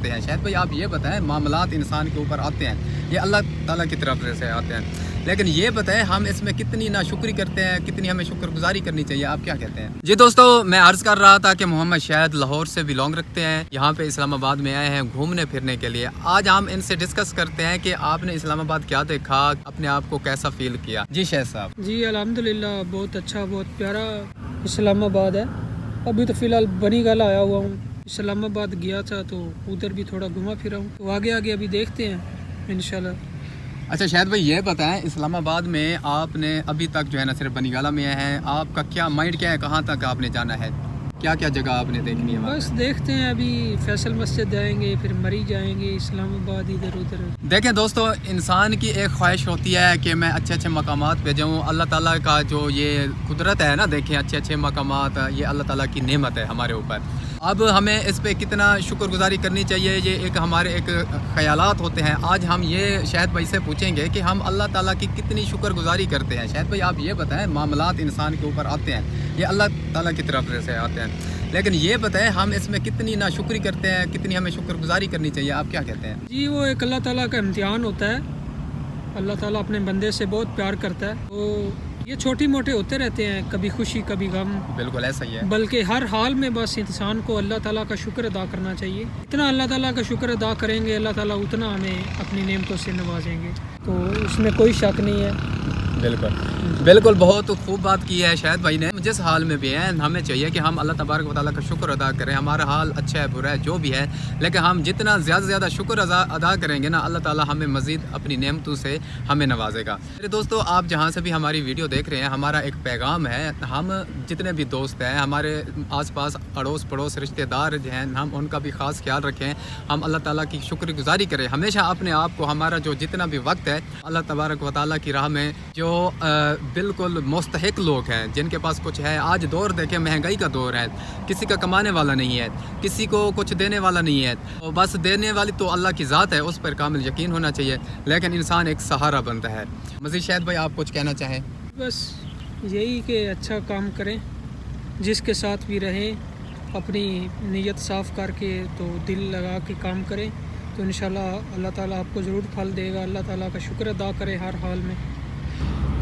शायद भाई आप ये बताएं, मामलात इंसान के ऊपर आते हैं, ये अल्लाह ताला की तरफ से आते हैं, लेकिन ये बताएं हम इसमें कितनी नाशुक्री करते हैं, कितनी हमें शुक्रगुजारी करनी चाहिए, आप क्या कहते हैं? जी दोस्तों, मैं अर्ज़ कर रहा था कि मोहम्मद शाहिद लाहौर से बिलोंग रखते हैं, यहाँ पे इस्लामाबाद में आए हैं घूमने फिरने के लिए। आज हम इनसे डिस्कस करते हैं कि आपने इस्लामाबाद क्या देखा, अपने आप को कैसा फील किया। जी शाहिद साहब। जी अल्हम्दुलिल्लाह, बहुत अच्छा, बहुत प्यारा इस्लामाबाद है। अभी तो फ़िलहाल बनीगल आया हुआ हूँ, इस्लामाबाद गया था तो उधर भी थोड़ा घुमा फिरा हूँ, तो आगे आगे अभी देखते हैं इंशाल्लाह। अच्छा शाहिद भाई ये बताएं, इस्लामाबाद में आपने अभी तक जो है ना सिर्फ बनीगाला में हैं, आपका क्या माइंड क्या है, कहाँ तक आपने जाना है, क्या क्या जगह आपने देखनी है? बस देखते हैं, अभी फैसल मस्जिद जाएंगे, फिर मरी जाएंगे, इस्लामाबाद इधर उधर। देखें दोस्तों, इंसान की एक ख्वाहिश होती है कि मैं अच्छे अच्छे मकामात पे जाऊँ। अल्लाह ताला का जो ये कुदरत है ना, देखें अच्छे अच्छे मकामात, ये अल्लाह ताला की नेमत है हमारे ऊपर। अब हमें इस पे कितना शुक्रगुजारी करनी चाहिए, ये एक हमारे एक ख्यालात होते हैं। आज हम ये शाहिद भाई से पूछेंगे कि हम अल्लाह ताला की कितनी शुक्रगुजारी करते हैं। शाहिद भाई आप ये बताएं, मामलात इंसान के ऊपर आते हैं, ये अल्लाह ताला की तरफ से आते हैं, लेकिन ये बताएं हम इसमें कितनी नाशुक्री करते हैं, कितनी हमें शुक्रगुजारी करनी चाहिए, आप क्या कहते हैं? जी वो एक अल्लाह ताला का इम्तिहान होता है, अल्लाह ताला अपने बंदे से बहुत प्यार करता है। तो ये छोटी मोटे होते रहते हैं, कभी खुशी कभी गम। बिल्कुल ऐसा ही है, बल्कि हर हाल में बस इंसान को अल्लाह ताला का शुक्र अदा करना चाहिए। इतना अल्लाह ताला का शुक्र अदा करेंगे, अल्लाह ताला उतना हमें अपनी नेमतों से नवाजेंगे, तो उसमें कोई शक नहीं है। बिल्कुल बिल्कुल, बहुत खूब बात की है शाहिद भाई ने। जिस हाल में भी हैं हमें चाहिए कि हम अल्लाह तबारक व तआला का शुक्र अदा करें। हमारा हाल अच्छा है बुरा है जो भी है, लेकिन हम जितना ज़्यादा से ज़्यादा शुक्र अदा करेंगे ना, अल्लाह ताला हमें मज़ीद अपनी नेमतों से हमें नवाजेगा। मेरे दोस्तों, आप जहाँ से भी हमारी वीडियो देख रहे हैं, हमारा एक पैगाम है, हम जितने भी दोस्त हैं, हमारे आसपास अड़ोस पड़ोस रिश्तेदार जो हैं, हम उनका भी ख़ास ख्याल रखें। हम अल्लाह ताला की शुक्रगुजारी करें हमेशा अपने आप को। हमारा जो जितना भी वक्त है अल्लाह तबारक व तआला की राह में, जो बिल्कुल मुस्तहिक लोग हैं, जिनके पास कुछ है। आज दौर देखें, महंगाई का दौर है, किसी का कमाने वाला नहीं है, किसी को कुछ देने वाला नहीं है, और बस देने वाली तो अल्लाह की ज़ात है, उस पर कामिल यकीन होना चाहिए, लेकिन इंसान एक सहारा बनता है। मज़ीद शायद भाई आप कुछ कहना चाहें? बस यही कि अच्छा काम करें, जिसके साथ भी रहें, अपनी नीयत साफ़ करके तो दिल लगा के काम करें, तो इंशाल्लाह अल्लाह ताला आपको ज़रूर फल देगा। अल्लाह ताला का शुक्र अदा करें हर हाल में।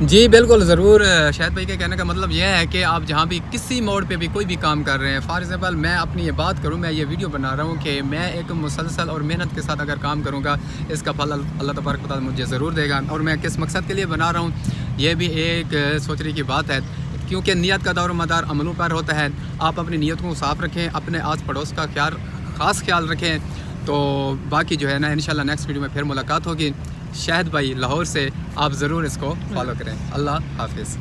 जी बिल्कुल ज़रूर। शाहिद भाई के कहने का मतलब यह है कि आप जहाँ भी किसी मोड़ पे भी कोई भी काम कर रहे हैं, फॉर एग्ज़ाम्पल मैं अपनी ये बात करूँ, मैं ये वीडियो बना रहा हूँ कि मैं एक मुसलसल और मेहनत के साथ अगर काम करूँगा, इसका फल अल्लाह तबारक व तआला मुझे ज़रूर देगा। और मैं किस मकसद के लिए बना रहा हूँ, ये भी एक सोचने की बात है, क्योंकि नीयत का दौर मदार अमलों पर होता है। आप अपनी नीयत को साफ़ रखें, अपने आस पड़ोस का ख़ास ख्याल रखें, तो बाकी जो है ना इंशाल्लाह नेक्स्ट वीडियो में फिर मुलाकात होगी। शाहिद भाई लाहौर से, आप ज़रूर इसको फॉलो करें। अल्लाह हाफिज़।